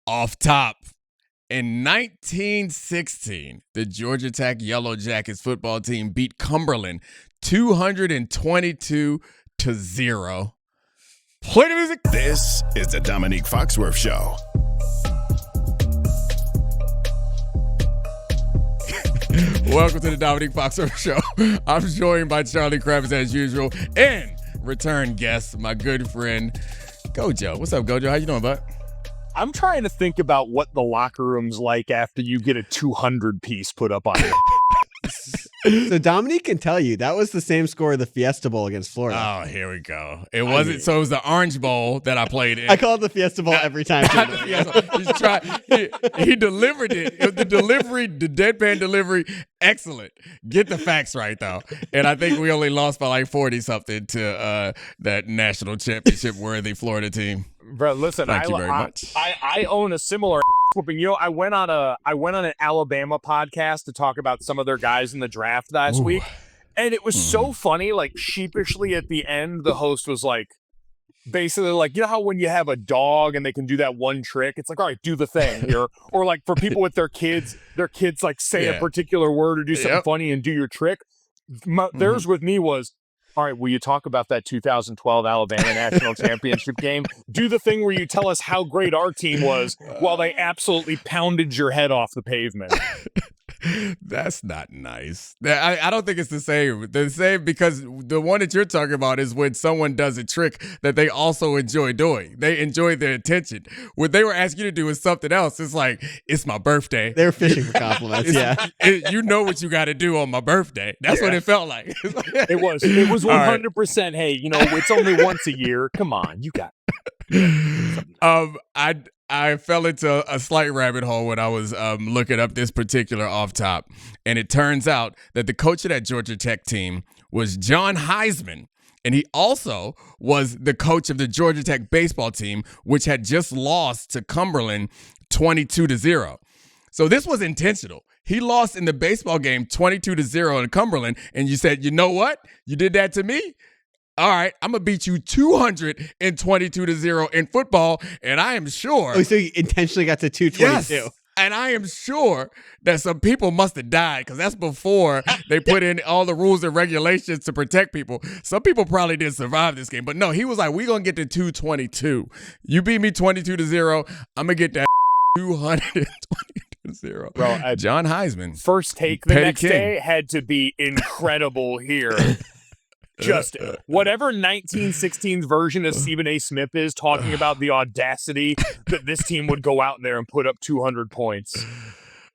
Off top, in 1916, the Georgia Tech Yellow Jackets football team beat Cumberland 222-0. Play the music. This is the Domonique Foxworth Show. Welcome to the Domonique Foxworth Show. I'm joined by Charlie Kravitz as usual, and return guest, my good friend Gojo. What's up, Gojo? How you doing, bud? I'm trying to think about what the locker room's like after you get a 200 piece put up on it. So Dominique can tell you that was the same score of the Fiesta Bowl against Florida. Oh, here we go. It wasn't. So it was the Orange Bowl that I played in. I call it the Fiesta Bowl every time. He delivered it. The delivery, the deadpan delivery, excellent. Get the facts right though. And I think we only lost by like 40 something to that national championship worthy Florida team. Bro, listen, Thank you very much. I own a similar whooping. You know, I went on an Alabama podcast to talk about some of their guys in the draft last week, and it was so funny. Like sheepishly at the end, the host was like, basically like, you know how when you have a dog and they can do that one trick, it's like, all right, do the thing here. Or like for people with their kids like say a particular word or do something funny and do your trick. Theirs with me was, all right, will you talk about that 2012 Alabama National Championship game? Do the thing where you tell us how great our team was while they absolutely pounded your head off the pavement. That's not nice. I don't think it's the same. The same because the one that you're talking about is when someone does a trick that they also enjoy doing. They enjoy their attention. What they were asking you to do is something else. It's like, it's my birthday. They were fishing for compliments. You know what you got to do on my birthday. That's what it felt like. It was 100%. Hey, you know, it's only once a year. Come on, you got it. I fell into a slight rabbit hole when I was looking up this particular off top, and it turns out that the coach of that Georgia Tech team was John Heisman, and he also was the coach of the Georgia Tech baseball team, which had just lost to Cumberland 22-0. So this was intentional. He lost in the baseball game 22-0 in Cumberland, and you said, you know what? You did that to me? All right, I'm going to beat you 222-0 in football, and I am sure. Oh, so you intentionally got to 222. Yes, and I am sure that some people must have died because that's before they put in all the rules and regulations to protect people. Some people probably didn't survive this game, but no, he was like, we're going to get to 222. You beat me 22-0, I'm going to get that 222-0. Bro, John Heisman. First take the next day had to be incredible here. Just whatever 1916's version of Stephen A. Smith is talking about the audacity that this team would go out there and put up 200 points.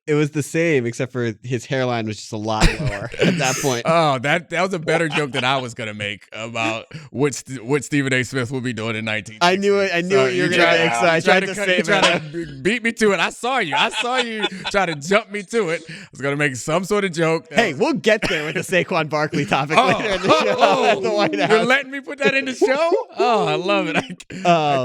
It was the same, except for his hairline was just a lot lower at that point. Oh, that was a better joke than I was going to make about what Stephen A. Smith would be doing in 1960. I knew it. I knew what you were going to make, so I tried to save it. To beat me to it. I saw you try to jump me to it. I was going to make some sort of joke. Hey, we'll get there with the Saquon Barkley topic later in the show at the White House. You're letting me put that in the show? Oh, I love it. I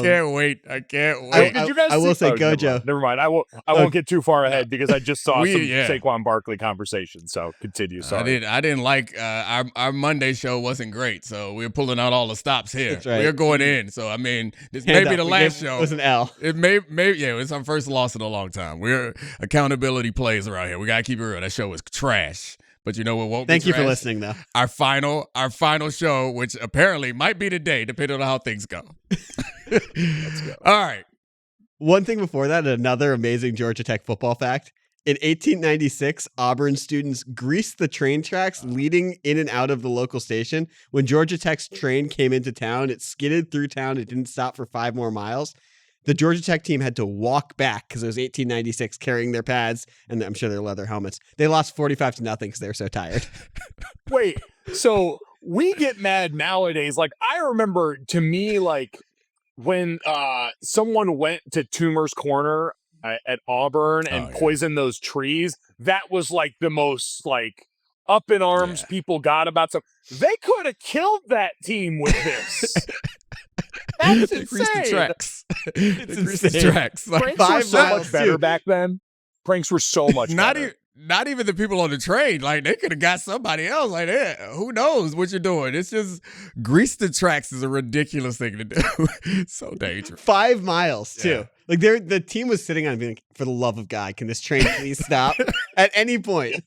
can't wait. I can't wait. Did you guys I will say Gojo. Never mind. I won't get too far ahead because I just saw some Saquon Barkley conversation. So continue. Sorry. I didn't like our Monday show wasn't great. So we're pulling out all the stops here. That's right. We're going in. So I mean, this may be the last show. It was an L. It may it's our first loss in a long time. We're accountability plays around here. We gotta keep it real. That show was trash. But you know what won't be Thank you trash? for listening, though. Our final show, which apparently might be today, depending on how things go. Let's go. All right. One thing before that, another amazing Georgia Tech football fact. In 1896, Auburn students greased the train tracks leading in and out of the local station. When Georgia Tech's train came into town, it skidded through town. It didn't stop for 5 more miles. The Georgia Tech team had to walk back because it was 1896 carrying their pads and I'm sure their leather helmets. They lost 45-0 because they were so tired. Wait, so we get mad nowadays. Like, I remember, to me, like, when someone went to Toomer's Corner at Auburn and poisoned those trees, that was like the most like up in arms people got about something. They could have killed that team with this. That's insane. The tracks. It's insane. Tracks. Like, pranks were so much better back then. Pranks were so much better. not even the people on the train. Like, they could have got somebody else. Like, who knows what you're doing? It's just grease the tracks is a ridiculous thing to do. So dangerous. 5 miles too. Yeah. Like the team was sitting on it being like, for the love of God, can this train please stop at any point?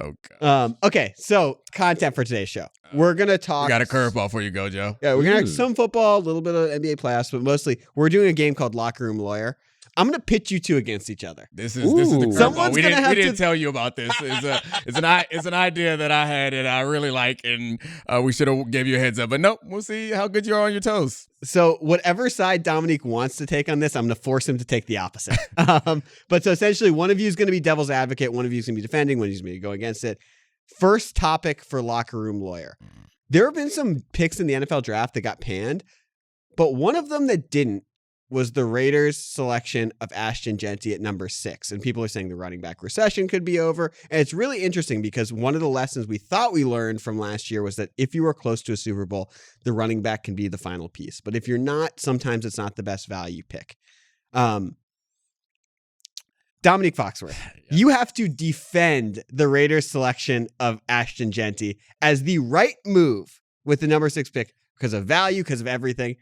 Oh, God. Okay, so content for today's show. We're gonna talk. We got a curveball for you, Gojo. Yeah, we're gonna have some football, a little bit of NBA playoffs, but mostly we're doing a game called Locker Room Lawyer. I'm gonna pitch you two against each other. This is the curveball. Someone's We gonna have didn't to- tell you about this. It's an idea that I had and I really like, and we should have gave you a heads up. But nope, we'll see how good you are on your toes. So whatever side Domonique wants to take on this, I'm going to force him to take the opposite. But so essentially, one of you is going to be devil's advocate, one of you is going to be defending, one of you is going to go against it. First topic for Locker Room Lawyer. There have been some picks in the NFL draft that got panned, but one of them that didn't was the Raiders' selection of Ashton Jeanty at number 6. And people are saying the running back recession could be over. And it's really interesting because one of the lessons we thought we learned from last year was that if you are close to a Super Bowl, the running back can be the final piece. But if you're not, sometimes it's not the best value pick. Domonique Foxworth, you have to defend the Raiders' selection of Ashton Jeanty as the right move with the number 6 pick because of value, because of everything.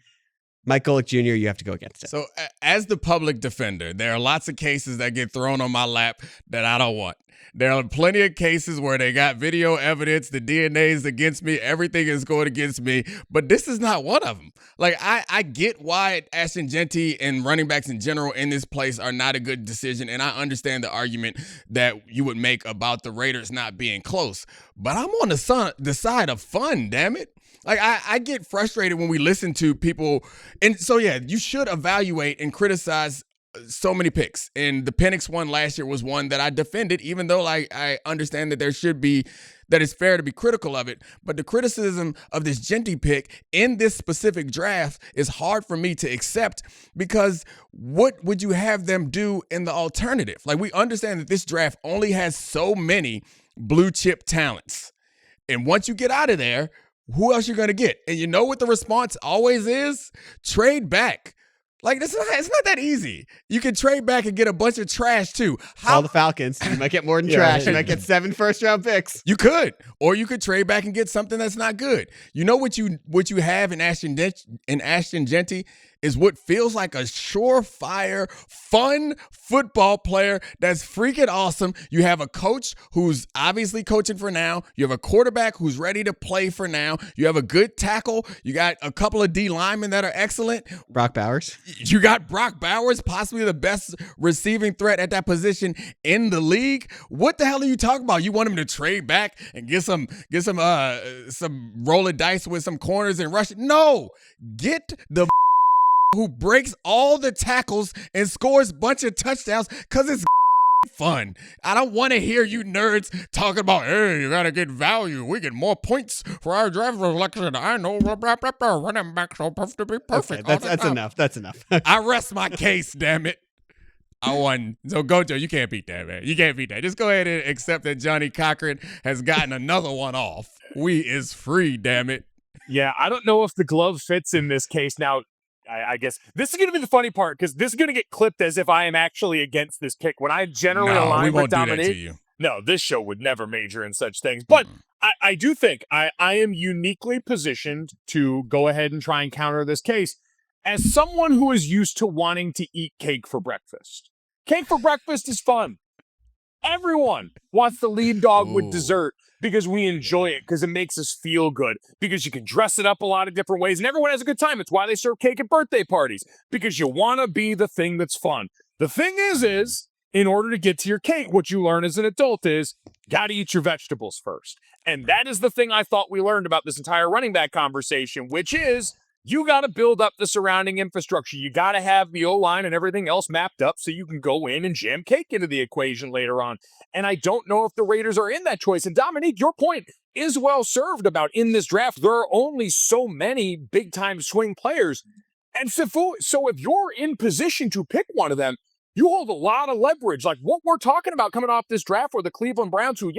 Mike Golick Jr., you have to go against it. So as the public defender, there are lots of cases that get thrown on my lap that I don't want. There are plenty of cases where they got video evidence, the DNA is against me, everything is going against me, but this is not one of them. Like, I get why Ashton Jeanty and running backs in general in this place are not a good decision, and I understand the argument that you would make about the Raiders not being close, but I'm on the side of fun, damn it. Like, I get frustrated when we listen to people. And so, yeah, you should evaluate and criticize so many picks. And the Penix one last year was one that I defended, even though I understand that that it's fair to be critical of it. But the criticism of this Jeanty pick in this specific draft is hard for me to accept because what would you have them do in the alternative? Like, we understand that this draft only has so many blue chip talents. And once you get out of there, who else you're going to get? And you know what the response always is? Trade back. Like, it's not that easy. You can trade back and get a bunch of trash, too. All the Falcons. You might get more than trash. You might get 7 first-round picks. You could. Or you could trade back and get something that's not good. You know what you have in Ashton Jeanty is what feels like a surefire, fun football player that's freaking awesome. You have a coach who's obviously coaching for now. You have a quarterback who's ready to play for now. You have a good tackle. You got a couple of D linemen that are excellent. Brock Bowers. You got Brock Bowers, possibly the best receiving threat at that position in the league. What the hell are you talking about? You want him to trade back and get some roll of dice with some corners and rush? No, get the who breaks all the tackles and scores a bunch of touchdowns because it's fun. I don't want to hear you nerds talking about, hey, you got to get value. We get more points for our draft selection. I know running back so supposed to be perfect. Okay, that's enough. That's enough. I rest my case, damn it. I won. So, Gojo, you can't beat that, man. You can't beat that. Just go ahead and accept that Johnny Cochran has gotten another one off. We is free, damn it. Yeah, I don't know if the glove fits in this case. Now, I guess this is going to be the funny part because this is going to get clipped as if I am actually against this pick. When I generally align with Dominique, no, this show would never major in such things. But I do think I am uniquely positioned to go ahead and try and counter this case as someone who is used to wanting to eat cake for breakfast. Cake for breakfast is fun. Everyone wants the lead dog with dessert because we enjoy it, because it makes us feel good, because you can dress it up a lot of different ways, and everyone has a good time. It's why they serve cake at birthday parties, because you want to be the thing that's fun. The thing is, in order to get to your cake, what you learn as an adult is, got to eat your vegetables first. And that is the thing I thought we learned about this entire running back conversation, which is, you got to build up the surrounding infrastructure. You got to have the O-line and everything else mapped up so you can go in and jam cake into the equation later on. And I don't know if the Raiders are in that choice. And Dominique, your point is well served about in this draft, there are only so many big-time swing players. And so if you're in position to pick one of them, you hold a lot of leverage. Like what we're talking about coming off this draft where the Cleveland Browns, who,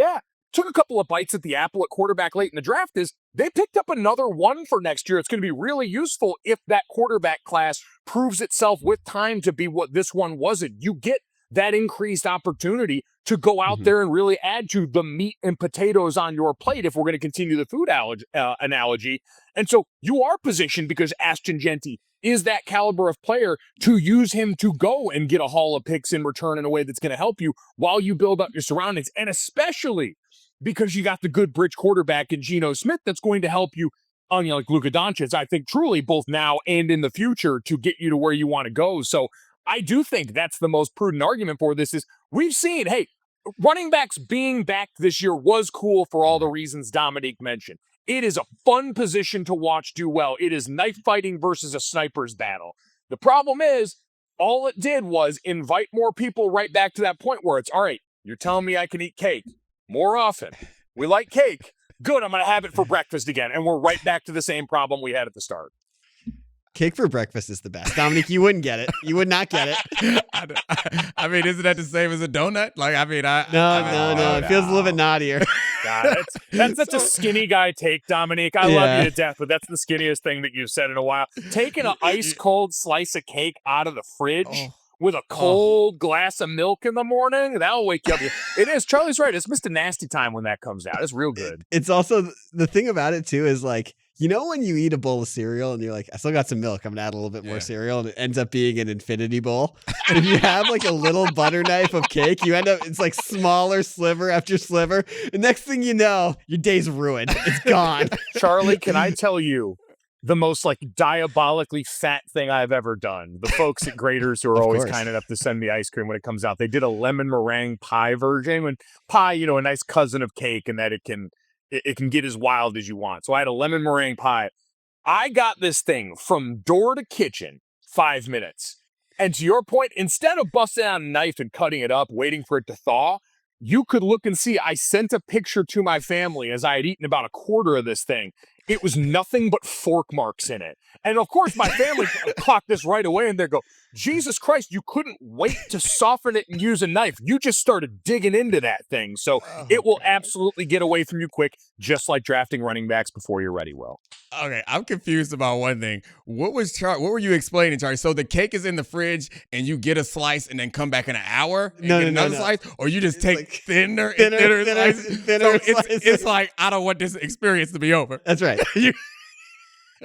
took a couple of bites at the apple at quarterback late in the draft, is they picked up another one for next year. It's going to be really useful if that quarterback class proves itself with time to be what this one wasn't. You get that increased opportunity to go out there and really add to the meat and potatoes on your plate if we're going to continue the food analogy. And so you are positioned because Ashton Jeanty is that caliber of player to use him to go and get a haul of picks in return in a way that's going to help you while you build up your surroundings. And especially because you got the good bridge quarterback in Geno Smith that's going to help you on, like Luka Doncic, I think truly both now and in the future to get you to where you want to go. So I do think that's the most prudent argument for this is we've seen, hey, running backs being back this year was cool for all the reasons Domonique mentioned. It is a fun position to watch do well. It is knife fighting versus a sniper's battle. The problem is all it did was invite more people right back to that point where it's, all right, you're telling me I can eat cake more often. We like cake. Good, I'm going to have it for breakfast again. And we're right back to the same problem we had at the start. Cake for breakfast is the best. Domonique, you wouldn't get it. You would not get it. I mean, isn't that the same as a donut? Like, I mean, No. It feels a little bit naughtier. God, that's such a skinny guy take, Domonique. I love you to death, but that's the skinniest thing that you've said in a while. Taking an ice cold slice of cake out of the fridge with a cold glass of milk in the morning, that'll wake you up. It is. Charlie's right. It's Mr. Nasty time when that comes out. It's real good. It's also, the thing about it too is like, you know when you eat a bowl of cereal and you're like, I still got some milk, I'm going to add a little bit more cereal, and it ends up being an infinity bowl? And if you have like a little butter knife of cake, you end up, it's like smaller sliver after sliver. The next thing you know, your day's ruined. It's gone. Charlie, can I tell you the most like diabolically fat thing I've ever done? The folks at Graders who are always kind enough to send me ice cream when it comes out, they did a lemon meringue pie version. When pie, you know, a nice cousin of cake, and that it can get as wild as you want. So I had a lemon meringue pie. I got this thing from door to kitchen, 5 minutes. And to your point, instead of busting out a knife and cutting it up, waiting for it to thaw, you could look and see I sent a picture to my family as I had eaten about a quarter of this thing. It was nothing but fork marks in it. And of course, my family clocked this right away and they go, Jesus Christ, you couldn't wait to soften it and use a knife. You just started digging into that thing. So it will absolutely get away from you quick, just like drafting running backs before you're ready, Will. Okay, I'm confused about one thing. What were you explaining, Charlie? So the cake is in the fridge and you get a slice and then come back in an hour and get another slice? Or you just take like thinner slices? It's like, I don't want this experience to be over. That's right.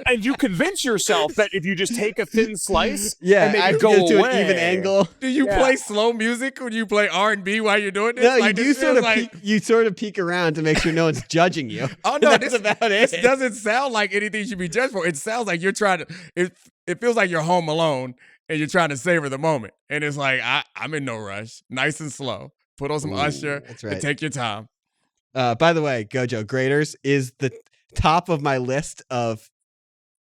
And you convince yourself that if you just take a thin slice and maybe go away. to an even angle. Do you play slow music when you play R&B while you're doing this? No, like, you do sort of peek around to make sure no one's judging you. Oh no, that's about it. This doesn't sound like anything you should be judged for. It sounds like you're trying to. It feels like you're home alone and you're trying to savor the moment. And it's like I'm in no rush, nice and slow. Put on some Usher and take your time. By the way, Gojo, Graders is the top of my list of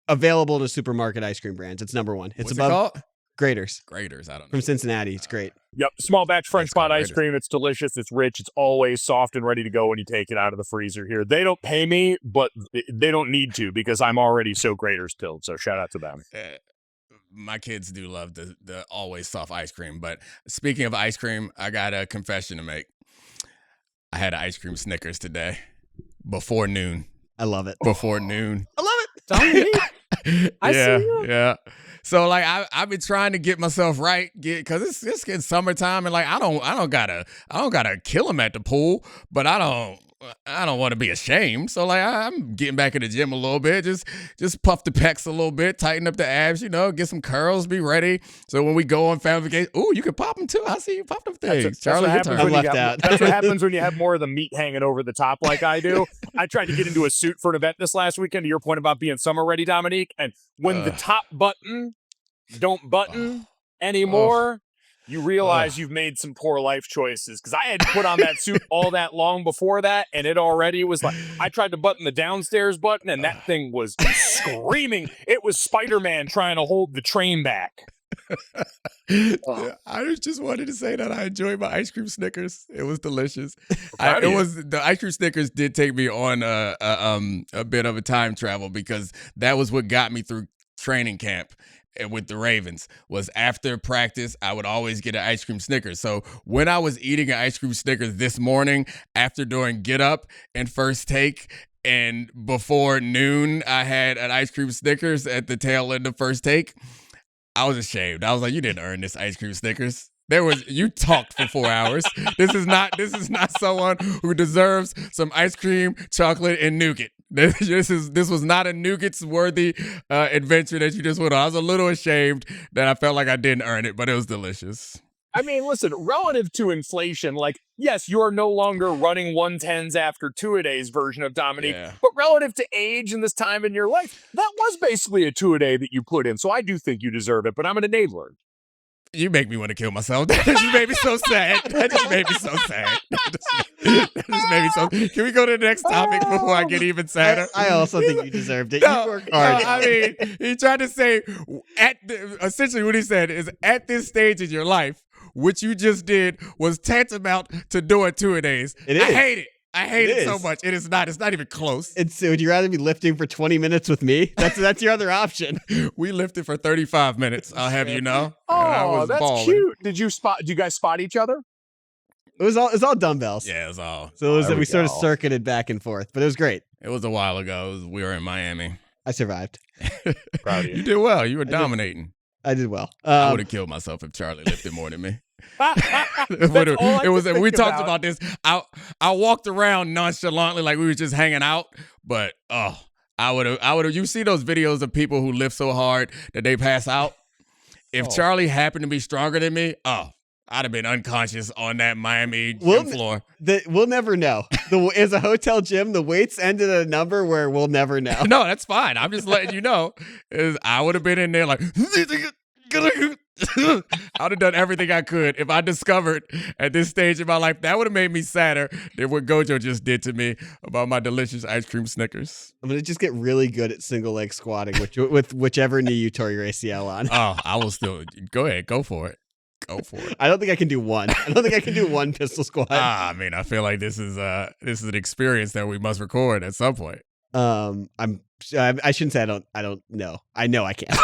available to supermarket ice cream brands. It's number one. It's What's above it called? Graders. Graders, I don't know. From Cincinnati. It's great. Yep. Small batch French pot ice Graders. cream. It's delicious. It's rich. It's always soft and ready to go when you take it out of the freezer here. They don't pay me, but they don't need to because I'm already so Graders pilled. So shout out to them. My kids do love the always soft ice cream. But speaking of ice cream, I got a confession to make. I had an ice cream Snickers today before noon. I love it. Before noon. I love it. I see you. Yeah. So like I've been trying to get myself right, because it's getting summertime, and like I don't gotta kill them at the pool, but I don't want to be ashamed. So like I'm getting back in the gym a little bit, just puff the pecs a little bit, tighten up the abs, get some curls, be ready. So when we go on family vacation, you can pop them too. I see you pop them things. Charlie, that's your what turn. happens that's what happens when you have more of the meat hanging over the top like I do. I tried to get into a suit for an event this last weekend, to your point about being summer ready, Domonique, and when the top button don't button anymore, you realize you've made some poor life choices. Because I had put on that suit all that long before that, and it already was like, I tried to button the downstairs button, and that thing was screaming. It was Spider-Man trying to hold the train back. I just wanted to say that I enjoyed my ice cream Snickers. It was delicious. The ice cream Snickers did take me on a bit of a time travel, because that was what got me through training camp with the Ravens. Was after practice, I would always get an ice cream Snickers. So when I was eating an ice cream Snickers this morning, after doing get up and first take, and before noon, I had an ice cream Snickers at the tail end of first take, I was ashamed. I was like, you didn't earn this ice cream Snickers. You talked for 4 hours. This is not someone who deserves some ice cream, chocolate, and nougat. This was not a nougats worthy adventure that you just went on. I was a little ashamed that I felt like I didn't earn it, but it was delicious. I mean, listen, relative to inflation, like, yes, you are no longer running 110s after two-a-days version of Domonique, but relative to age and this time in your life, that was basically a two-a-day that you put in. So I do think you deserve it, but I'm an enabler. You make me want to kill myself. That just made me so sad. That just made me so sad. That just made me so. Can we go to the next topic before I get even sadder? I also think you deserved it. No, you worked hard. I mean, he tried to say essentially what he said is at this stage in your life, what you just did was tantamount to doing two-a-days. It is. I hate it. I hate it so much. It is not. It's not even close. Would you rather be lifting for 20 minutes with me? That's your other option. We lifted for 35 minutes. I'll have you know. Oh, that's balling. Cute. Did you guys spot each other? It was all dumbbells. Yeah, it was all. So we sort of circuited back and forth, but it was great. It was a while ago. We were in Miami. I survived. Proud of you. You did well. You were dominating. I did well. I would have killed myself if Charlie lifted more than me. We talked about this. I walked around nonchalantly like we were just hanging out, but I would have. You see those videos of people who lift so hard that they pass out? If Charlie happened to be stronger than me, I'd have been unconscious on that Miami gym floor. We'll never know. As a hotel gym, the weights ended at a number where we'll never know. No, that's fine. I'm just letting you know. I would have been in there like, I would have done everything I could. If I discovered at this stage in my life, that would have made me sadder than what Gojo just did to me about my delicious ice cream Snickers. I'm going to just get really good at single leg squatting with whichever knee you tore your ACL on. I will still. Go ahead. Go for it. Go for it. I don't think I can do one. I don't think I can do one pistol squat. I mean, I feel like this is an experience that we must record at some point. I shouldn't say I don't know. I know I can't.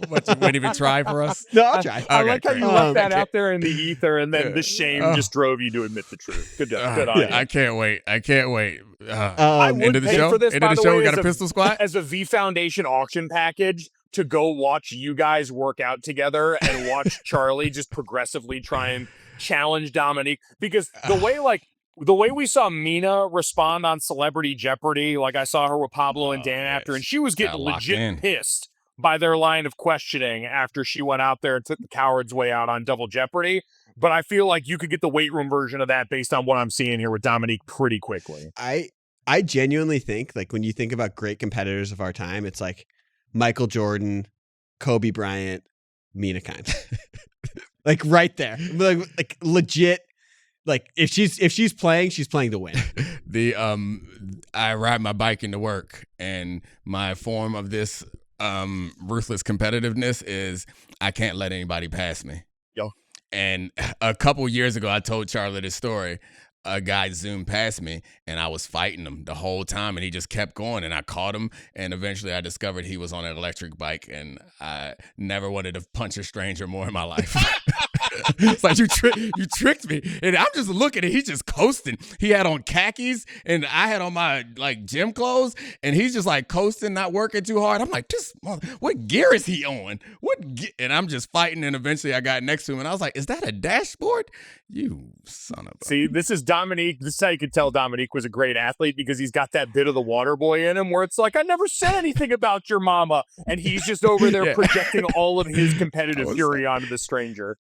But you wouldn't even try for us? No, I'll try. I like how you left that out there in the ether, and then the shame just drove you to admit the truth. Good on you. I can't wait. I would pay for this, by the way, we got a pistol squat? As a V Foundation auction package to go watch you guys work out together and watch Charlie just progressively try and challenge Domonique. Because the way we saw Mina respond on Celebrity Jeopardy, like I saw her with Pablo and Dan after, and she was getting legit pissed by their line of questioning after she went out there and took the coward's way out on Double Jeopardy. But I feel like you could get the weight room version of that based on what I'm seeing here with Domonique pretty quickly. I genuinely think, like, when you think about great competitors of our time, it's like Michael Jordan, Kobe Bryant, Mina Kimes. Like right there. Like legit. Like if she's playing to win. I ride my bike into work, and my form of this ruthless competitiveness is I can't let anybody pass me. Yo. And a couple years ago, I told Charlie this story. A guy zoomed past me, and I was fighting him the whole time, and he just kept going, and I caught him, and eventually I discovered he was on an electric bike, and I never wanted to punch a stranger more in my life. It's like you tricked me, and I'm just looking, and he's just coasting. He had on khakis, and I had on my like gym clothes, and he's just like coasting, not working too hard. I'm like, what gear is he on? And I'm just fighting, and eventually I got next to him, and I was like, is that a dashboard? You son of a... See, this is Domonique. This is how you could tell Domonique was a great athlete, because he's got that bit of the water boy in him where it's like, I never said anything about your mama. And he's just over there projecting all of his competitive fury onto the stranger.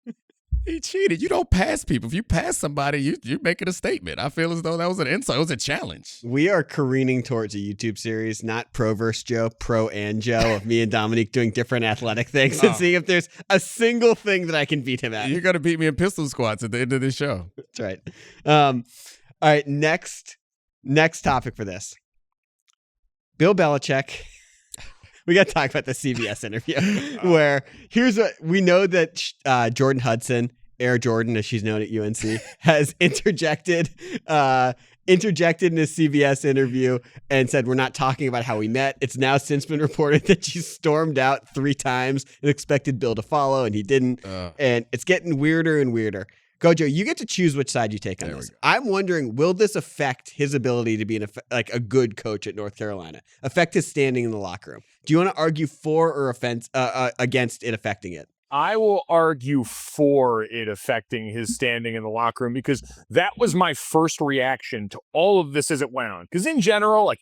He cheated. You don't pass people. If you pass somebody, you're making a statement. I feel as though that was an insult. It was a challenge. We are careening towards a YouTube series, not Pro versus Joe, Pro and Joe, of me and Domonique doing different athletic things and seeing if there's a single thing that I can beat him at. You're going to beat me in pistol squats at the end of this show. That's right. All right, next topic for this. Bill Belichick. We got to talk about the CBS interview where here's what we know that Jordan Hudson, Air Jordan, as she's known at UNC, has interjected in his CBS interview and said, we're not talking about how we met. It's now since been reported that she stormed out 3 times and expected Bill to follow, and he didn't. And it's getting weirder and weirder. Gojo, you get to choose which side you take on this. I'm wondering, will this affect his ability to be a good coach at North Carolina? Affect his standing in the locker room? Do you want to argue for or against it affecting it? I will argue for it affecting his standing in the locker room, because that was my first reaction to all of this as it went on. Because in general, like,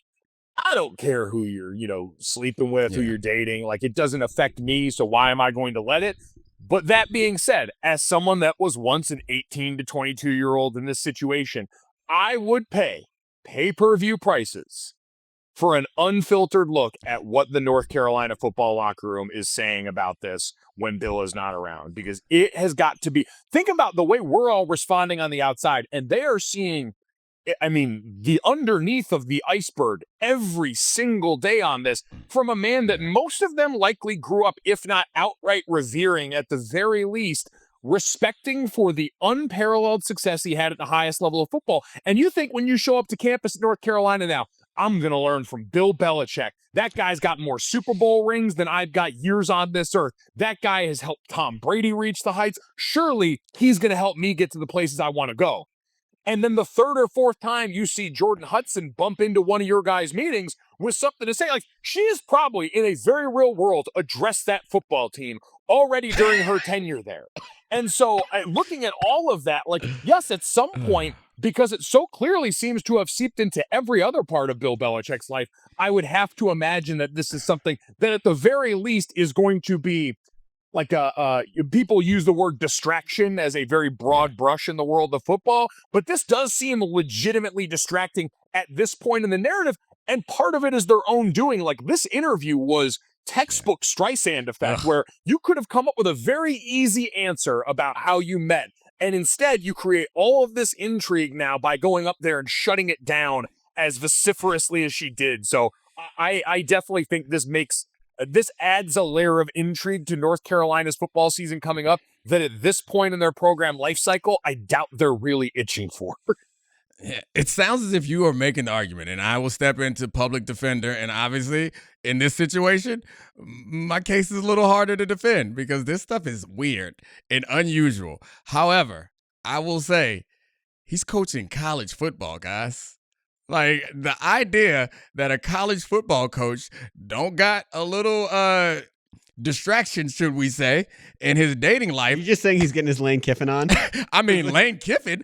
I don't care who you're, sleeping with, who you're dating. Like, it doesn't affect me, so why am I going to let it? But that being said, as someone that was once an 18 to 22-year-old in this situation, I would pay pay-per-view prices for an unfiltered look at what the North Carolina football locker room is saying about this when Bill is not around, because it has got to be. Think about the way we're all responding on the outside, and they are seeing, the underneath of the iceberg every single day on this from a man that most of them likely grew up, if not outright revering, at the very least, respecting for the unparalleled success he had at the highest level of football. And you think when you show up to campus in North Carolina now, I'm going to learn from Bill Belichick. That guy's got more Super Bowl rings than I've got years on this earth. That guy has helped Tom Brady reach the heights. Surely he's going to help me get to the places I want to go. And then the third or fourth time you see Jordan Hudson bump into one of your guys' meetings with something to say, like, she is probably in a very real world addressed that football team already during her tenure there. And so looking at all of that, like, yes, at some point, because it so clearly seems to have seeped into every other part of Bill Belichick's life, I would have to imagine that this is something that at the very least is going to be like people use the word distraction as a very broad brush in the world of football, but this does seem legitimately distracting at this point in the narrative. And part of it is their own doing. Like, this interview was textbook Streisand effect, where you could have come up with a very easy answer about how you met. And instead, you create all of this intrigue now by going up there and shutting it down as vociferously as she did. So I definitely think this adds a layer of intrigue to North Carolina's football season coming up that at this point in their program life cycle, I doubt they're really itching for. Yeah, it sounds as if you are making the argument, and I will step into public defender. And obviously, in this situation, my case is a little harder to defend because this stuff is weird and unusual. However, I will say he's coaching college football, guys. Like, the idea that a college football coach don't got a little distraction, should we say, in his dating life. You're just saying he's getting his Lane Kiffin on? I mean, Lane Kiffin,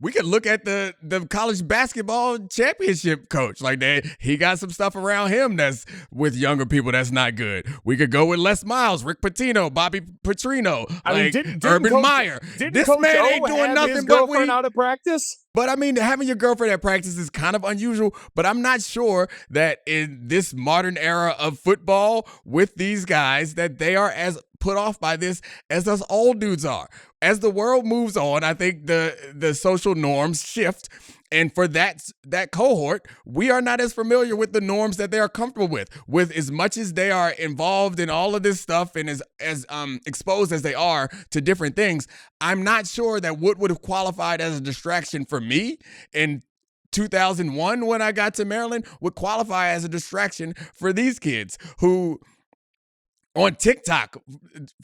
we could look at the college basketball championship coach. Like, he got some stuff around him that's with younger people that's not good. We could go with Les Miles, Rick Pitino, Bobby Petrino, Urban Meyer. This man ain't doing nothing but out of practice. But I mean, having your girlfriend at practice is kind of unusual, but I'm not sure that in this modern era of football with these guys that they are as put off by this as us old dudes are. As the world moves on, I think the social norms shift. And for that cohort, we are not as familiar with the norms that they are comfortable with as much as they are involved in all of this stuff and as exposed as they are to different things. I'm not sure that what would have qualified as a distraction for me in 2001 when I got to Maryland would qualify as a distraction for these kids who on TikTok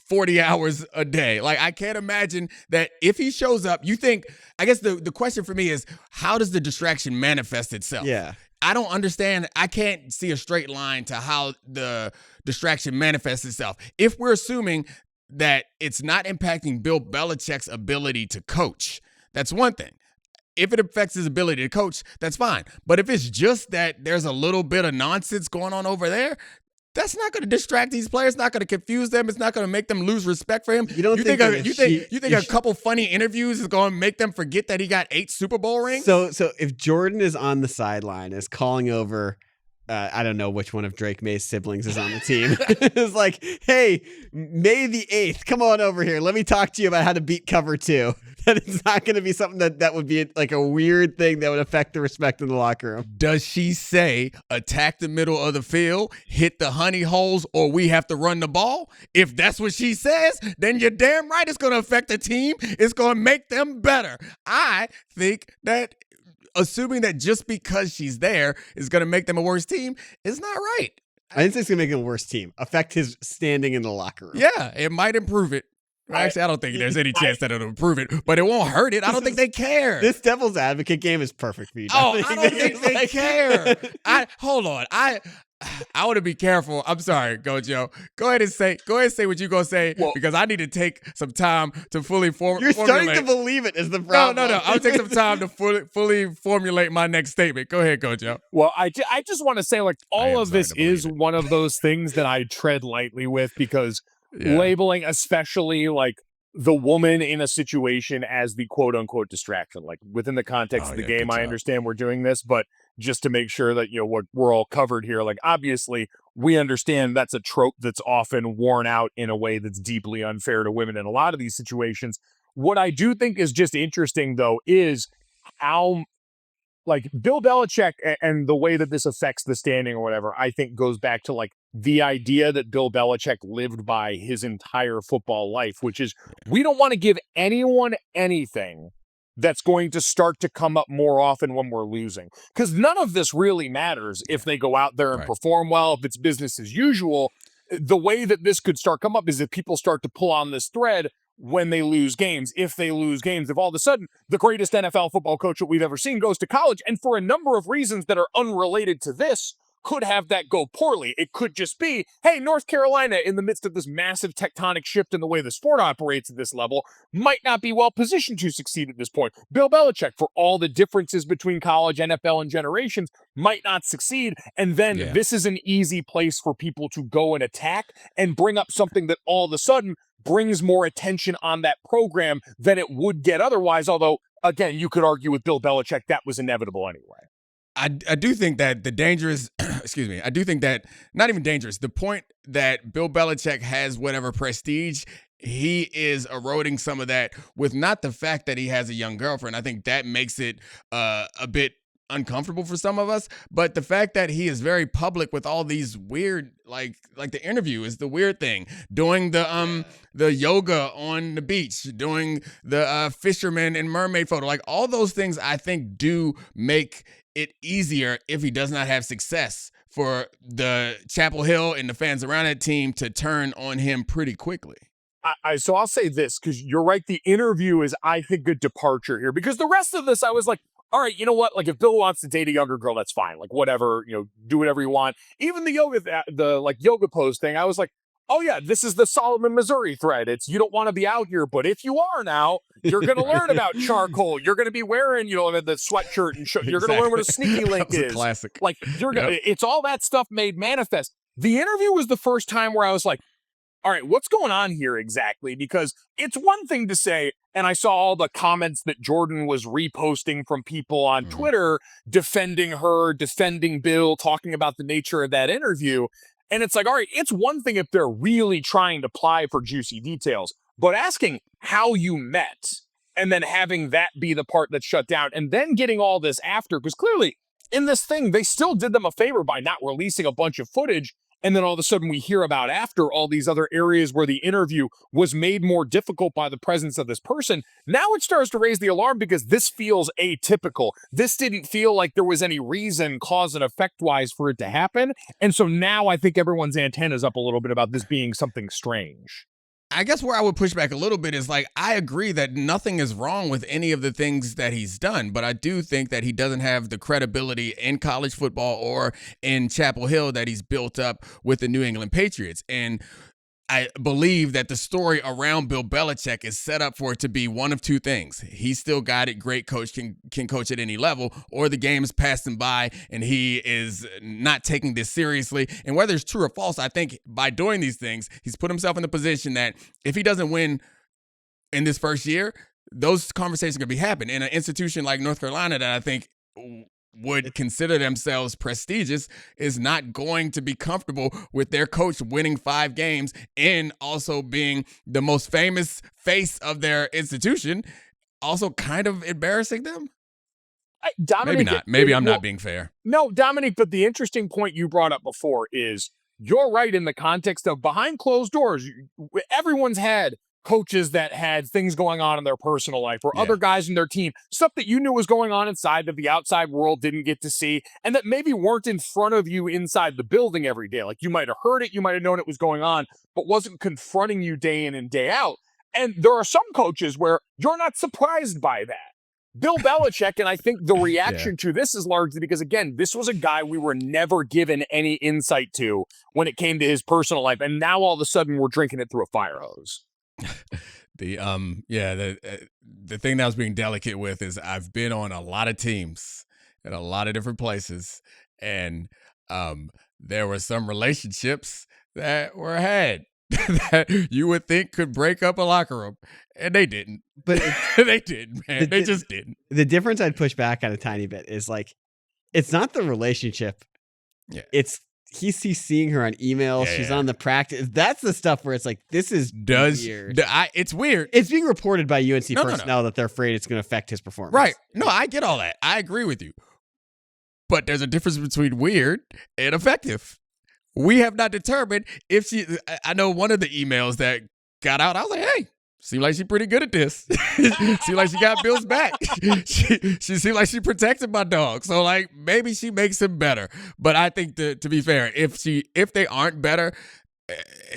40 hours a day. Like, I can't imagine that if he shows up, you think, I guess the question for me is, how does the distraction manifest itself? Yeah. I don't understand. I can't see a straight line to how the distraction manifests itself. If we're assuming that it's not impacting Bill Belichick's ability to coach, that's one thing. If it affects his ability to coach, that's fine. But if it's just that there's a little bit of nonsense going on over there, that's not going to distract these players. It's not going to confuse them. It's not going to make them lose respect for him. You think a couple funny interviews is going to make them forget that he got 8 Super Bowl rings? So if Jordan is on the sideline, is calling over, I don't know which one of Drake May's siblings is on the team. It's like, hey, May the 8th, come on over here. Let me talk to you about how to beat cover 2. That it's not going to be something that would be like a weird thing that would affect the respect in the locker room. Does she say attack the middle of the field, hit the honey holes, or we have to run the ball? If that's what she says, then you're damn right it's going to affect the team. It's going to make them better. I think that assuming that just because she's there is going to make them a worse team is not right. I didn't say it's going to make him a worse team. Affect his standing in the locker room. Yeah, it might improve it. Actually, I don't think there's any chance that it'll improve it, but it won't hurt it. I don't think they care. This devil's advocate game is perfect for you. I don't think they care. Hold on. I want to be careful. I'm sorry, Go Joe. Go ahead and say what you're gonna say, because I need to take some time to fully formulate. You're starting to believe it is the problem. No. I'll take some time to fully formulate my next statement. Go ahead, Go Joe. Well, I just want to say, like, all of this is one of those things that I tread lightly with, because labeling, especially like the woman in a situation, as the quote unquote distraction, like within the context of the game, I understand we're doing this, but just to make sure that, we're all covered here. Like, obviously we understand that's a trope that's often worn out in a way that's deeply unfair to women in a lot of these situations. What I do think is just interesting, though, is how, like, Bill Belichick and the way that this affects the standing or whatever, I think goes back to, like, the idea that Bill Belichick lived by his entire football life, which is, we don't want to give anyone anything that's going to start to come up more often when we're losing. Because none of this really matters if they go out there and perform well, if it's business as usual. The way that this could start come up is if people start to pull on this thread when they lose games. If they lose games, if all of a sudden the greatest NFL football coach that we've ever seen goes to college, and for a number of reasons that are unrelated to this, could have that go poorly. It could just be, hey, North Carolina, in the midst of this massive tectonic shift in the way the sport operates at this level, might not be well positioned to succeed at this point. Bill Belichick, for all the differences between college, NFL, and generations, might not succeed. And then this is an easy place for people to go and attack and bring up something that all of a sudden brings more attention on that program than it would get otherwise. Although, again, you could argue with Bill Belichick that was inevitable anyway. I do think that the dangerous, I do think that, not even dangerous, the point that Bill Belichick has whatever prestige, he is eroding some of that with not the fact that he has a young girlfriend. I think that makes it a bit uncomfortable for some of us, but the fact that he is very public with all these weird, like the interview is the weird thing, doing the yoga on the beach, doing the fisherman and mermaid photo, like all those things I think do make it easier if he does not have success for the Chapel Hill and the fans around that team to turn on him pretty quickly. So I'll say this, because you're right. The interview is, I think, a departure here, because the rest of this, I was like, all right, you know what? Like, if Bill wants to date a younger girl, that's fine. Like, whatever, do whatever you want. Even the yoga pose thing, I was like, oh yeah, this is the Solomon, Missouri thread. It's, you don't want to be out here, but if you are now, you're going to learn about charcoal. You're going to be wearing, the sweatshirt, and you're going to learn what a sneaky link is. Classic. Like, it's all that stuff made manifest. The interview was the first time where I was like, all right, what's going on here exactly? Because it's one thing to say, and I saw all the comments that Jordan was reposting from people on Twitter defending her, defending Bill, talking about the nature of that interview. And it's like, all right, it's one thing if they're really trying to ply for juicy details, but asking how you met and then having that be the part that's shut down and then getting all this after, because clearly in this thing, they still did them a favor by not releasing a bunch of footage. And then all of a sudden we hear about after all these other areas where the interview was made more difficult by the presence of this person. Now it starts to raise the alarm, because this feels atypical. This didn't feel like there was any reason, cause and effect wise, for it to happen. And so now I think everyone's antennas up a little bit about this being something strange. I guess where I would push back a little bit is, like, I agree that nothing is wrong with any of the things that he's done, but I do think that he doesn't have the credibility in college football or in Chapel Hill that he's built up with the New England Patriots. And I believe that the story around Bill Belichick is set up for it to be one of two things. He's still got it. Great coach, can coach at any level, or the game's passed him by and he is not taking this seriously. And whether it's true or false, I think by doing these things, he's put himself in the position that if he doesn't win in this first year, those conversations are going to be happening. In an institution like North Carolina that I think would consider themselves prestigious is not going to be comfortable with their coach winning 5 games and also being the most famous face of their institution, also kind of embarrassing them. Domonique, maybe not. Maybe I'm not being fair. No, Domonique, but the interesting point you brought up before is, you're right in the context of behind closed doors. Everyone's had coaches that had things going on in their personal life, or other guys in their team, stuff that you knew was going on inside that the outside world didn't get to see, and that maybe weren't in front of you inside the building every day. Like, you might have heard it, you might have known it was going on, but wasn't confronting you day in and day out. And there are some coaches where you're not surprised by that. Bill Belichick, and I think the reaction to this is largely because, again, this was a guy we were never given any insight to when it came to his personal life, and now all of a sudden we're drinking it through a fire hose. The thing that I was being delicate with is I've been on a lot of teams in a lot of different places, and there were some relationships that were had that you would think could break up a locker room, and they didn't. But they didn't, man. They just didn't. The difference I'd push back on a tiny bit is like, it's not the relationship. Yeah. It's he's seeing her on email. Yeah, she's yeah. on the practice. That's the stuff where it's like, this is weird. It's weird. It's being reported by UNC No. personnel that they're afraid it's going to affect his performance. Right. No, I get all that. I agree with you. But there's a difference between weird and effective. We have not determined if she. I know one of the emails that got out, I was like, hey, seemed like she's pretty good at this. Seemed like she got Bill's back. She seemed like she protected my dog. So, like, maybe she makes him better. But I think, to be fair, if they aren't better,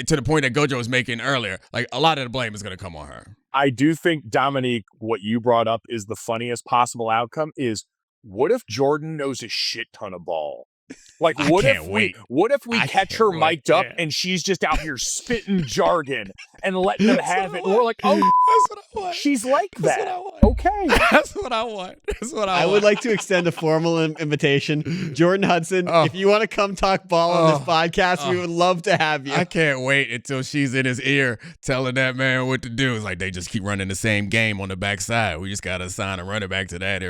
to the point that Gojo was making earlier, like, a lot of the blame is going to come on her. I do think, Domonique, what you brought up is the funniest possible outcome is, what if Jordan knows a shit ton of ball? Like, what if we catch her mic'd up and she's just out here spitting jargon and letting them have it? And we're like, oh, that's what I want. She's like That's that. what I want. Okay. That's what I want. That's what I want. I would like to extend a formal invitation. Jordan Hudson, if you want to come talk ball on this podcast, we would love to have you. I can't wait until she's in his ear telling that man what to do. It's like they just keep running the same game on the backside. We just got to assign a running back to that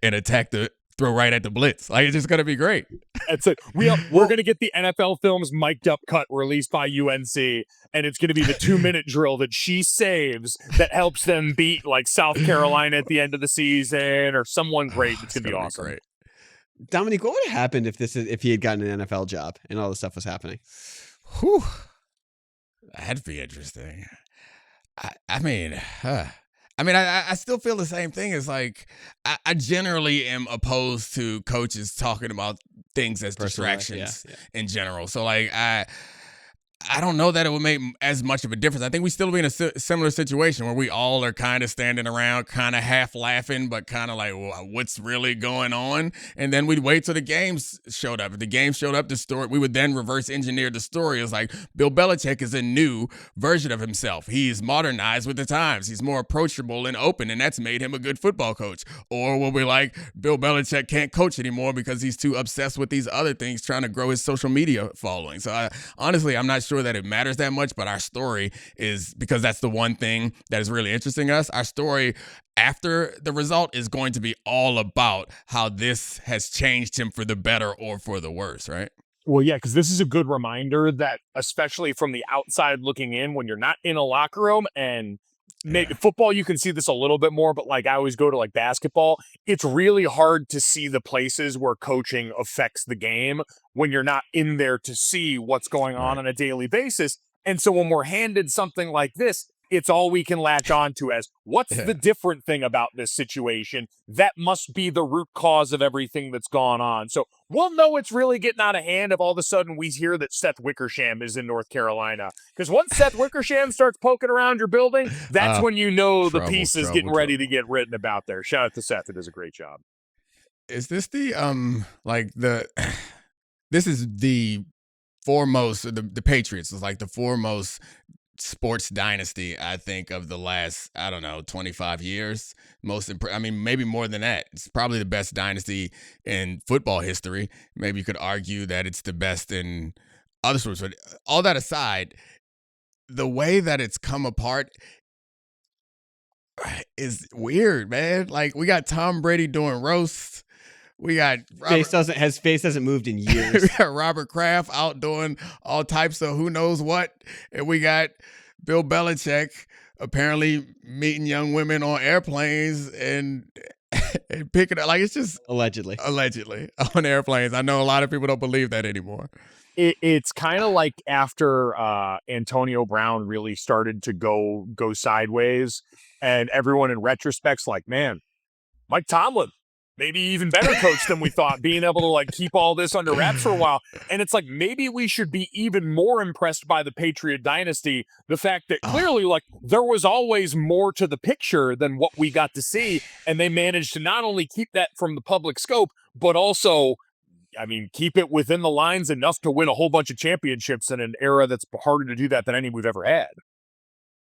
and attack throw right at the blitz. Like, it's just going to be great. That's it. We're going to get the NFL Films mic'd up cut released by UNC, and it's going to be the 2-minute drill that she saves that helps them beat, like, South Carolina at the end of the season or someone great. It's going to be awesome. Great. Domonique, what would have happened if he had gotten an NFL job and all this stuff was happening? Whew. That'd be interesting. I still feel the same thing. It's like, I generally am opposed to coaches talking about things as distractions in general. So, like, I don't know that it would make as much of a difference. I think we still be in a similar situation where we all are kind of standing around, kind of half laughing, but kind of like, well, what's really going on? And then we'd wait till the games showed up. If the game showed up, the story, we would then reverse engineer the story. It's like, Bill Belichick is a new version of himself. He's modernized with the times. He's more approachable and open, and that's made him a good football coach. Or we'll be like, Bill Belichick can't coach anymore because he's too obsessed with these other things, trying to grow his social media following. So honestly, I'm not sure that it matters that much, but our story is, because that's the one thing that is really interesting us, our story after the result is going to be all about how this has changed him for the better or for the worse, right? Well, yeah, because this is a good reminder that, especially from the outside looking in, when you're not in a locker room, and maybe football, you can see this a little bit more, but like I always go to like basketball, it's really hard to see the places where coaching affects the game when you're not in there to see what's going on a daily basis. And so when we're handed something like this, it's all we can latch on to as, what's the different thing about this situation? That must be the root cause of everything that's gone on. So we'll know it's really getting out of hand if all of a sudden we hear that Seth Wickersham is in North Carolina. Because once Seth Wickersham starts poking around your building, that's when you know the piece is getting ready to get written about there. Shout out to Seth. It does a great job. Is this the, this is the foremost, the Patriots is like the foremost sports dynasty, I think, of the last, 25 years. Maybe more than that. It's probably the best dynasty in football history. Maybe you could argue that it's the best in other sports. But all that aside, the way that it's come apart is weird, man. Like, we got Tom Brady doing roasts. We got his face hasn't moved in years. We got Robert Kraft out doing all types of who knows what, and we got Bill Belichick apparently meeting young women on airplanes and picking up, like, it's just allegedly on airplanes. I know a lot of people don't believe that anymore. It's kind of like after Antonio Brown really started to go sideways, and everyone in retrospect's like, man, Mike Tomlin, maybe even better coach than we thought, being able to like keep all this under wraps for a while. And it's like, maybe we should be even more impressed by the Patriot dynasty. The fact that clearly like there was always more to the picture than what we got to see. And they managed to not only keep that from the public scope, but also, I mean, keep it within the lines enough to win a whole bunch of championships in an era that's harder to do that than any we've ever had.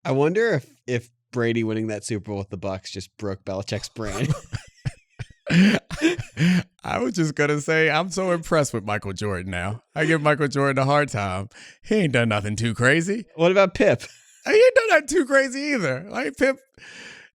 I wonder if Brady winning that Super Bowl with the Bucks just broke Belichick's brain. I was just going to say, I'm so impressed with Michael Jordan now. I give Michael Jordan a hard time. He ain't done nothing too crazy. What about Pip? He ain't done nothing too crazy either. Like Pip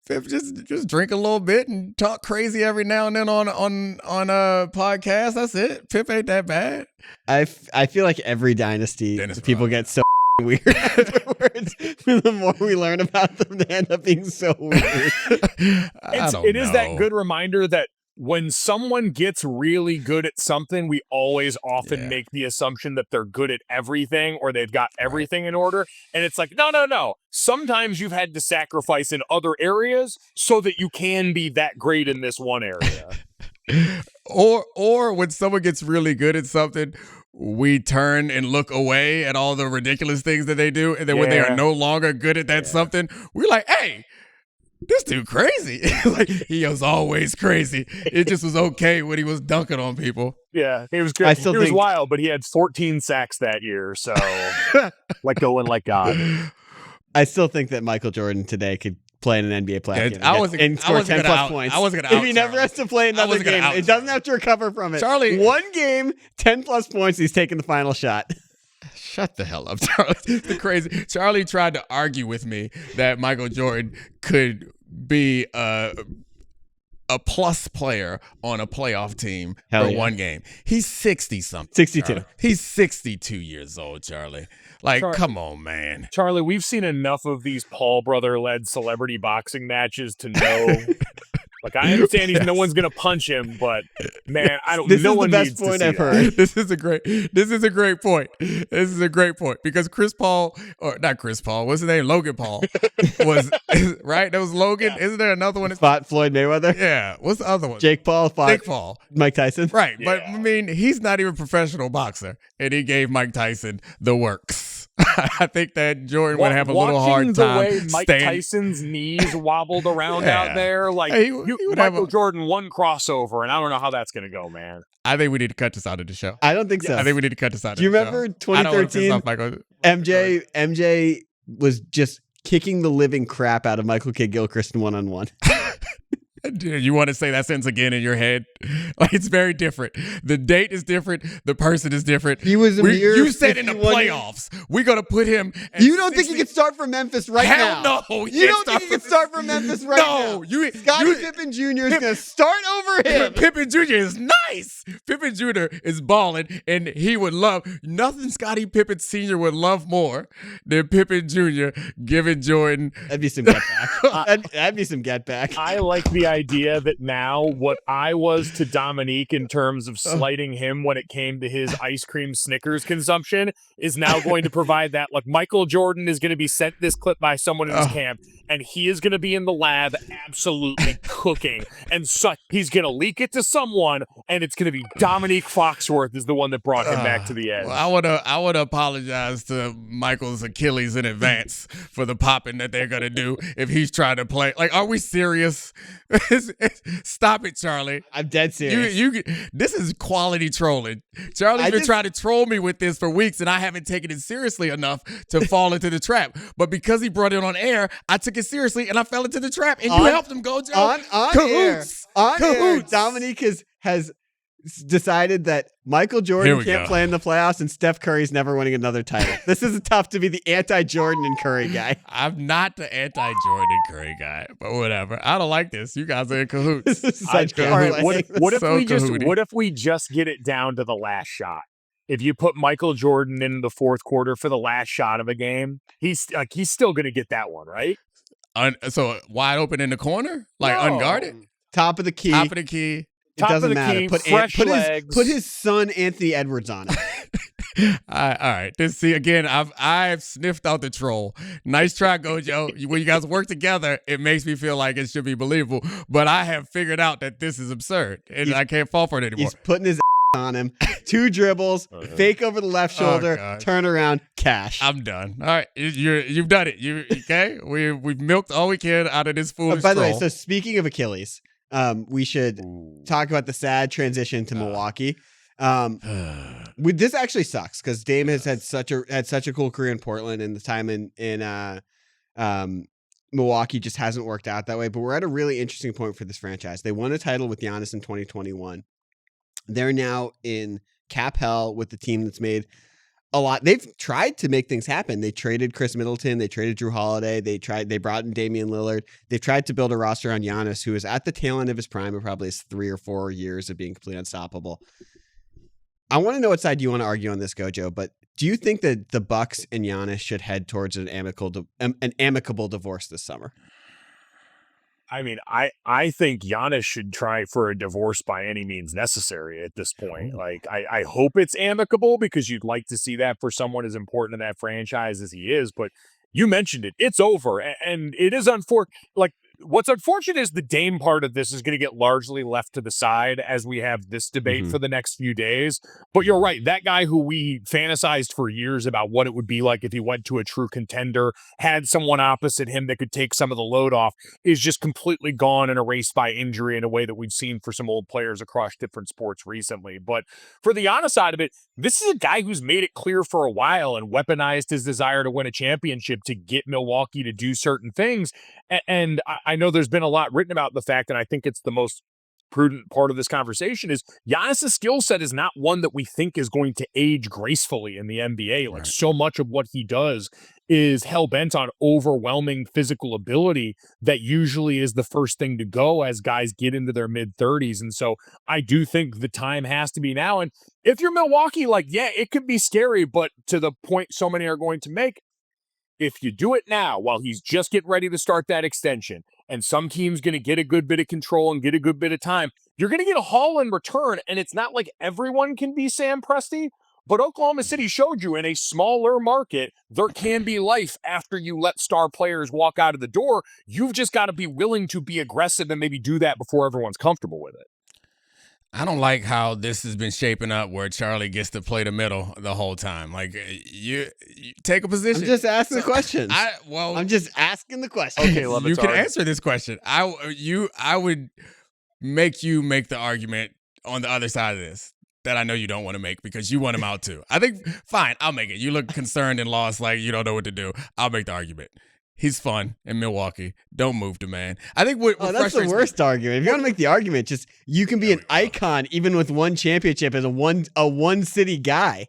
just drink a little bit and talk crazy every now and then on a podcast. That's it. Pip ain't that bad. I feel like every dynasty, people get so weird afterwards. The more we learn about them, they end up being so weird. It is that good reminder that when someone gets really good at something, we always often make the assumption that they're good at everything or they've got everything in order. And it's like, no. Sometimes you've had to sacrifice in other areas so that you can be that great in this one area. Or when someone gets really good at something, we turn and look away at all the ridiculous things that they do. And then when they are no longer good at that something, we're like, hey, this dude crazy. Like, he was always crazy. It just was okay when he was dunking on people. Yeah, he was good. He was wild, but he had 14 sacks that year. So let go and let God. I still think that Michael Jordan today could play in an NBA playoff game and score 10 plus points. I wasn't if he never has to play another game, it doesn't have to recover from it. Charlie, one game, 10 plus points, he's taking the final shot. Shut the hell up, Charlie. The crazy Charlie tried to argue with me that Michael Jordan could be a plus player on a playoff team for one game. He's 60-something. 62. Charlie. He's 62 years old, Charlie. Like, come on, man. Charlie, we've seen enough of these Paul brother-led celebrity boxing matches to know. Like, I understand no one's gonna punch him, but man, I don't. This no is one the best needs point to see I've that. heard. This is a great point. This is a great point because Chris Paul, or not Chris Paul, what's his name? Logan Paul was right. That was Logan. Yeah. Isn't there another one? Fought Floyd Mayweather. Yeah. What's the other one? Jake Paul fought Jake Paul. Mike Tyson. Right, but I mean, he's not even a professional boxer, and he gave Mike Tyson the works. I think that Jordan would have a little hard time. Watching the way Mike Tyson's knees wobbled around out there, like he would Michael Jordan one crossover, and I don't know how that's going to go, man. I think we need to cut this out of the show. I don't think so. I think we need to cut this out of the Do show. you remember 2013? MJ was just kicking the living crap out of Michael Kidd Gilchrist in one-on-one. You want to say that sentence again in your head? Like, it's very different. The date is different. The person is different. He was you said in the playoffs, we're going to put him. You don't think he could start for Memphis right now? Hell no. You don't think he could start for Memphis right now? No. Scottie Pippen Jr. is going to start over him. Pippen Jr. is nice. Pippen Jr. is balling, and he would love nothing Scottie Pippen Sr. would love more than Pippen Jr. giving Jordan. That'd be some get back. That'd be some get back. I like the idea that now what I was to Domonique in terms of slighting him when it came to his ice cream Snickers consumption is now going to provide that. Like, Michael Jordan is going to be sent this clip by someone in his camp, and he is going to be in the lab absolutely cooking. And so he's going to leak it to someone, and it's going to be Domonique Foxworth is the one that brought him back to the edge. Well, I would apologize to Michael's Achilles in advance for the popping that they're going to do if he's trying to play. Like, are we serious? Stop it, Charlie. I'm dead serious. This is quality trolling. Charlie's been trying to troll me with this for weeks, and I haven't taken it seriously enough to fall into the trap. But because he brought it on air, I took it seriously, and I fell into the trap, and you helped him go, Joe. On Cahoots. Air, Domonique has decided that Michael Jordan can't play in the playoffs and Steph Curry's never winning another title. This is tough to be the anti-Jordan and Curry guy. I'm not the anti-Jordan and Curry guy, but whatever. I don't like this. You guys are in cahoots. This is such what if we just get it down to the last shot? If you put Michael Jordan in the fourth quarter for the last shot of a game, he's still going to get that one, right? So wide open in the corner? Like unguarded? Top of the key. Top doesn't of the matter. key, fresh legs. Put his son Anthony Edwards on it. All right. See again. I've sniffed out the troll. Nice try, Gojo. When you guys work together, it makes me feel like it should be believable. But I have figured out that this is absurd, and I can't fall for it anymore. He's putting his on him. 2 dribbles, fake over the left shoulder, turn around, cash. I'm done. All right, you've done it. You okay? We've milked all we can out of this foolish. By the way, so speaking of Achilles, we should talk about the sad transition to Milwaukee. This actually sucks because Dame has had such a cool career in Portland, and the time in Milwaukee just hasn't worked out that way. But we're at a really interesting point for this franchise. They won a title with Giannis in 2021. They're now in cap hell with the team that's made a lot. They've tried to make things happen. They traded Chris Middleton. They traded Drew Holiday. They brought in Damian Lillard. They've tried to build a roster on Giannis, who is at the tail end of his prime and probably has 3 or 4 years of being completely unstoppable. I want to know what side you want to argue on this, Gojo, but do you think that the Bucks and Giannis should head towards an amicable divorce this summer? I mean, I think Giannis should try for a divorce by any means necessary at this point. Like, I hope it's amicable because you'd like to see that for someone as important in that franchise as he is. But you mentioned it. It's over. And it is unfortunate. Like, what's unfortunate is the Dame part of this is going to get largely left to the side as we have this debate for the next few days. But you're right. That guy who we fantasized for years about what it would be like if he went to a true contender, had someone opposite him that could take some of the load off, is just completely gone and erased by injury in a way that we've seen for some old players across different sports recently. But for the honest side of it, this is a guy who's made it clear for a while and weaponized his desire to win a championship to get Milwaukee to do certain things. And I know there's been a lot written about the fact, and I think it's the most prudent part of this conversation, is Giannis' skill set is not one that we think is going to age gracefully in the NBA. Like, so much of what he does is hell-bent on overwhelming physical ability that usually is the first thing to go as guys get into their mid-30s. And so I do think the time has to be now. And if you're Milwaukee, like, yeah, it could be scary, but to the point so many are going to make, if you do it now while he's just getting ready to start that extension and some team's going to get a good bit of control and get a good bit of time, you're going to get a haul in return. And it's not like everyone can be Sam Presti, but Oklahoma City showed you in a smaller market, there can be life after you let star players walk out of the door. You've just got to be willing to be aggressive and maybe do that before everyone's comfortable with it. I don't like how this has been shaping up where Charlie gets to play the middle the whole time. Like, you take a position. I'm just asking the questions. I'm just asking the question. Okay, you can answer this question. I would make you make the argument on the other side of this that I know you don't want to make because you want him out too. I think, fine, I'll make it. You look concerned and lost, like you don't know what to do. I'll make the argument. He's fun in Milwaukee. Don't move the man. I think that's the worst argument. If you want to make the argument, just you can be an icon even with one championship as a one city guy.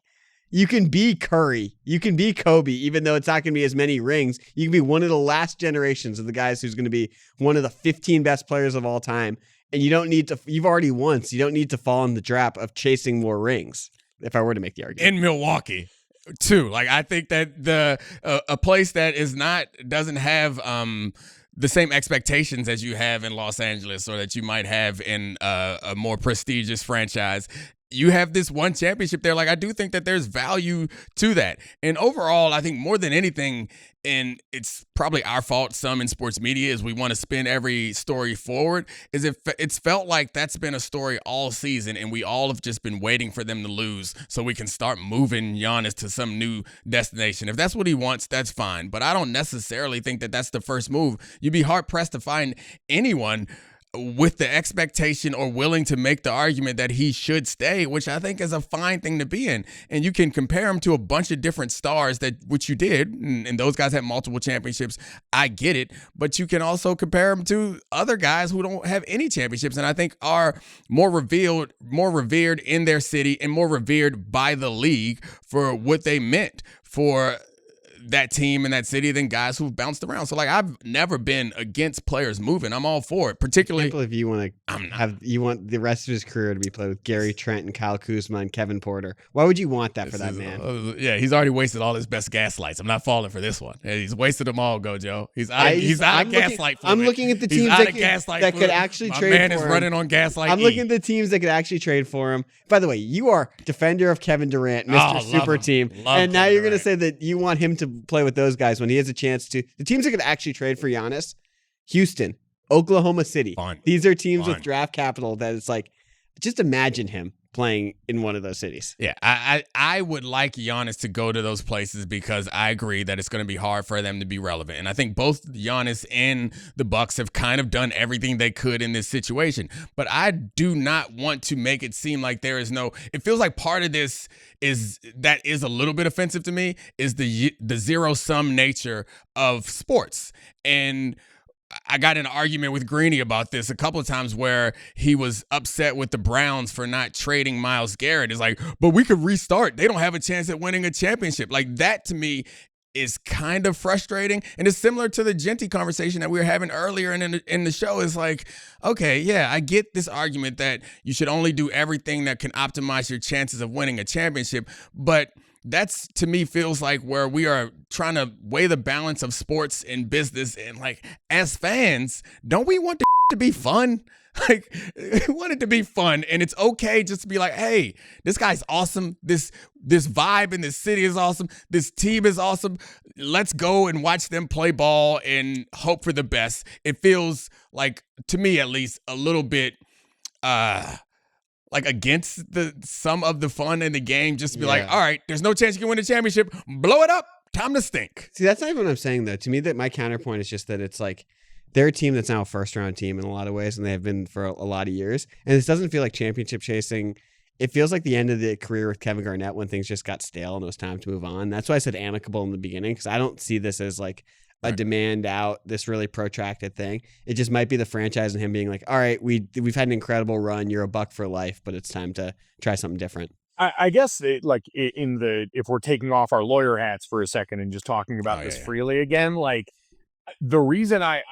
You can be Curry. You can be Kobe, even though it's not going to be as many rings. You can be one of the last generations of the guys who's going to be one of the 15 best players of all time. And you don't need to. You've already won, so you don't need to fall in the trap of chasing more rings. If I were to make the argument in Milwaukee. Too. Like, I think that a place that doesn't have the same expectations as you have in Los Angeles or that you might have in a more prestigious franchise. You have this one championship there. Like, I do think that there's value to that. And overall, I think more than anything, and it's probably our fault, some in sports media, is we want to spin every story forward, is it's felt like that's been a story all season, and we all have just been waiting for them to lose so we can start moving Giannis to some new destination. If that's what he wants, that's fine. But I don't necessarily think that that's the first move. You'd be hard-pressed to find anyone with the expectation or willing to make the argument that he should stay, which I think is a fine thing to be in. And you can compare him to a bunch of different stars, which you did, and those guys had multiple championships. I get it, but you can also compare him to other guys who don't have any championships and I think are more revered in their city and more revered by the league for what they meant for that team and that city than guys who've bounced around. So like I've never been against players moving. I'm all for it. Particularly if you want to you want the rest of his career to be played with Gary Trent and Kyle Kuzma and Kevin Porter. Why would you want that for that man? He's already wasted all his best gaslights. I'm not falling for this one. He's wasted them all, Gojo. He's out of gaslight fluid. I'm looking at the teams that could actually trade for him. My man is running on gaslight. I'm looking at the teams that could actually trade for him. By the way, you are defender of Kevin Durant, Mr. Super Team. And now you're going to say that you want him to play with those guys when he has a chance to. The teams that could actually trade for Giannis, Houston, Oklahoma City. Fun. These are teams with draft capital that it's like, just imagine him playing in one of those cities. Yeah, I would like Giannis to go to those places because I agree that it's going to be hard for them to be relevant. And I think both Giannis and the Bucks have kind of done everything they could in this situation. But I do not want to make it seem like there is no – it feels like part of this is a little bit offensive to me is the zero-sum nature of sports. And – I got in an argument with Greeny about this a couple of times where he was upset with the Browns for not trading Myles Garrett. It's like, but we could restart. They don't have a chance at winning a championship. Like that to me is kind of frustrating. And it's similar to the Jeanty conversation that we were having earlier in the show. It's like, okay, yeah, I get this argument that you should only do everything that can optimize your chances of winning a championship. But that's, to me, feels like where we are trying to weigh the balance of sports and business. And like, as fans, don't we want the to be fun? Like, we want it to be fun. And it's okay just to be like, hey, this guy's awesome. This vibe in this city is awesome. This team is awesome. Let's go and watch them play ball and hope for the best. It feels like, to me at least, a little bit like against some of the fun in the game, just to be like, all right, there's no chance you can win a championship. Blow it up. Time to stink. See, that's not even what I'm saying, though. To me, that my counterpoint is just that it's like they're a team that's now a first-round team in a lot of ways, and they have been for a lot of years. And this doesn't feel like championship chasing. It feels like the end of the career with Kevin Garnett when things just got stale and it was time to move on. That's why I said amicable in the beginning, because I don't see this as like a demand out, this really protracted thing. It just might be the franchise and him being like, all right, we've had an incredible run. You're a Buck for life, but it's time to try something different. I guess if we're taking off our lawyer hats for a second and just talking about this freely again, like the reason I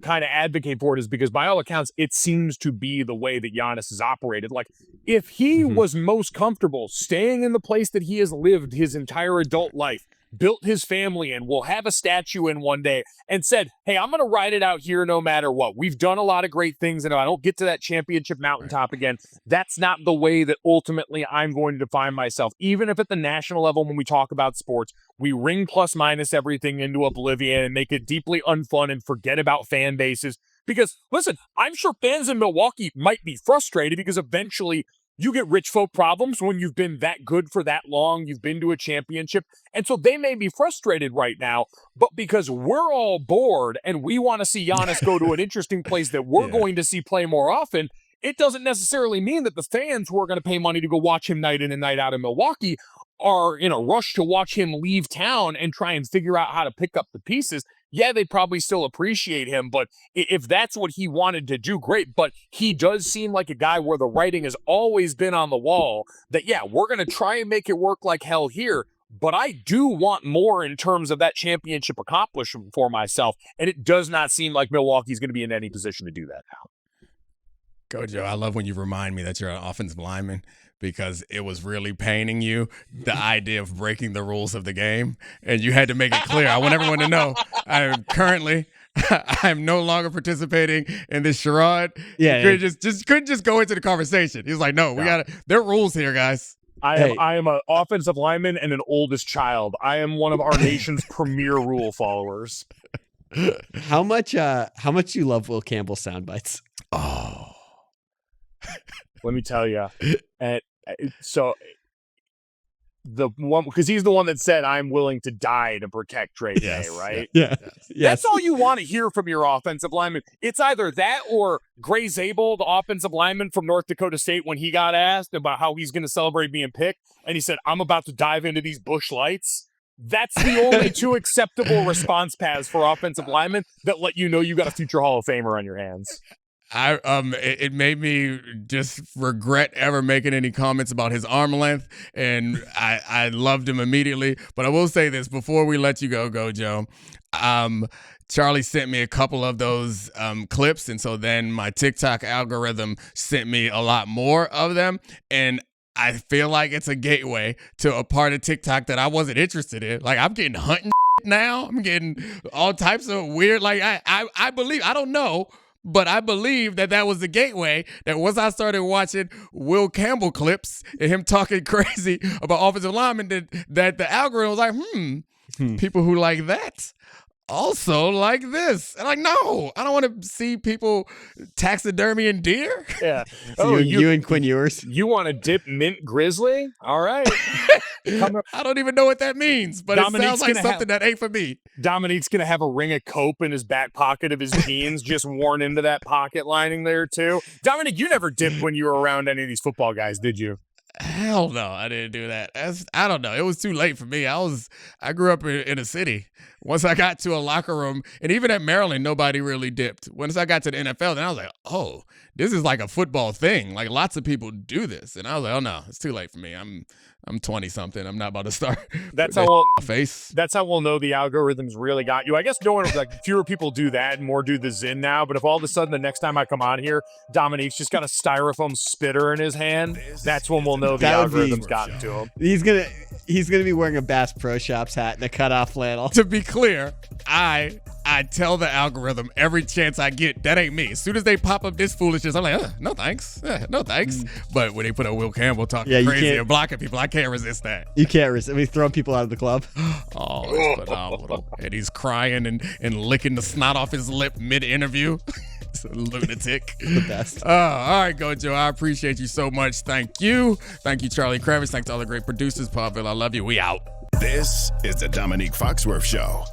kind of advocate for it is because by all accounts, it seems to be the way that Giannis has operated. Like if he was most comfortable staying in the place that he has lived his entire adult life, built his family in, will have a statue in one day, and said, hey, I'm going to ride it out here no matter what. We've done a lot of great things, and if I don't get to that championship mountaintop again, that's not the way that ultimately I'm going to define myself. Even if at the national level, when we talk about sports, we ring plus minus everything into oblivion and make it deeply unfun and forget about fan bases. Because, listen, I'm sure fans in Milwaukee might be frustrated because eventually you get rich folk problems when you've been that good for that long, you've been to a championship. And so they may be frustrated right now, but because we're all bored and we want to see Giannis go to an interesting place that we're going to see play more often, it doesn't necessarily mean that the fans who are going to pay money to go watch him night in and night out in Milwaukee are in a rush to watch him leave town and try and figure out how to pick up the pieces. Yeah, they probably still appreciate him, but if that's what he wanted to do, great. But he does seem like a guy where the writing has always been on the wall that, yeah, we're going to try and make it work like hell here, but I do want more in terms of that championship accomplishment for myself, and it does not seem like Milwaukee's going to be in any position to do that now. Gojo, I love when you remind me that you're an offensive lineman, because it was really paining you, the idea of breaking the rules of the game. And you had to make it clear. I want everyone to know I'm no longer participating in this charade. Yeah. Couldn't just go into the conversation. He was like, no, there are rules here, guys. I am an offensive lineman and an oldest child. I am one of our nation's premier rule followers. How much do you love Will Campbell sound bites? Oh. Let me tell you. And so the one, because he's the one that said, I'm willing to die to protect Trey Day, right? Yeah. Yes. That's all you want to hear from your offensive lineman. It's either that or Gray Zabel, the offensive lineman from North Dakota State, when he got asked about how he's going to celebrate being picked, and he said, I'm about to dive into these bush lights. That's the only two acceptable response paths for offensive linemen that let you know you got a future Hall of Famer on your hands. It made me just regret ever making any comments about his arm length, and I loved him immediately. But I will say this before we let you go, Joe. Charlie sent me a couple of those clips, and so then my TikTok algorithm sent me a lot more of them, and I feel like it's a gateway to a part of TikTok that I wasn't interested in. Like, I'm getting hunting now. I'm getting all types of weird, like, I believe, I don't know, but I believe that was the gateway, that once I started watching Will Campbell clips and him talking crazy about offensive linemen, that the algorithm was like, people who like that also like this. And like, no, I don't want to see people taxidermying deer. Yeah. So you and Quinn Ewers. You want to dip mint grizzly? All right. I don't even know what that means, but it sounds like something that ain't for me. Dominique's going to have a ring of cope in his back pocket of his jeans, just worn into that pocket lining there, too. Dominique, you never dipped when you were around any of these football guys, did you? Hell no, I didn't do that. I don't know. It was too late for me. I grew up in a city. Once I got to a locker room, and even at Maryland, nobody really dipped. Once I got to the NFL, then I was like, oh, this is like a football thing. Like, lots of people do this. And I was like, oh no, it's too late for me. I'm 20-something. I'm not about to start. That's how we'll know the algorithms really got you. I guess fewer people do that and more do the Zyn now. But if all of a sudden the next time I come on here, Dominique's just got a styrofoam spitter in his hand, that's when we'll know the algorithm's gotten to him. He's gonna be wearing a Bass Pro Shops hat and a cutoff flannel. To be clear, I tell the algorithm every chance I get, that ain't me. As soon as they pop up this foolishness, I'm like, no thanks. No thanks. But when they put a Will Campbell talking crazy and blocking people, I can't resist that. You can't resist. I mean, throwing people out of the club. Oh, it's phenomenal. And he's crying and licking the snot off his lip mid-interview. It's a lunatic. The best. All right, Go Joe. I appreciate you so much. Thank you. Thank you, Charlie Kravitz. Thanks to all the great producers. Paulville, I love you. We out. This is the Domonique Foxworth Show.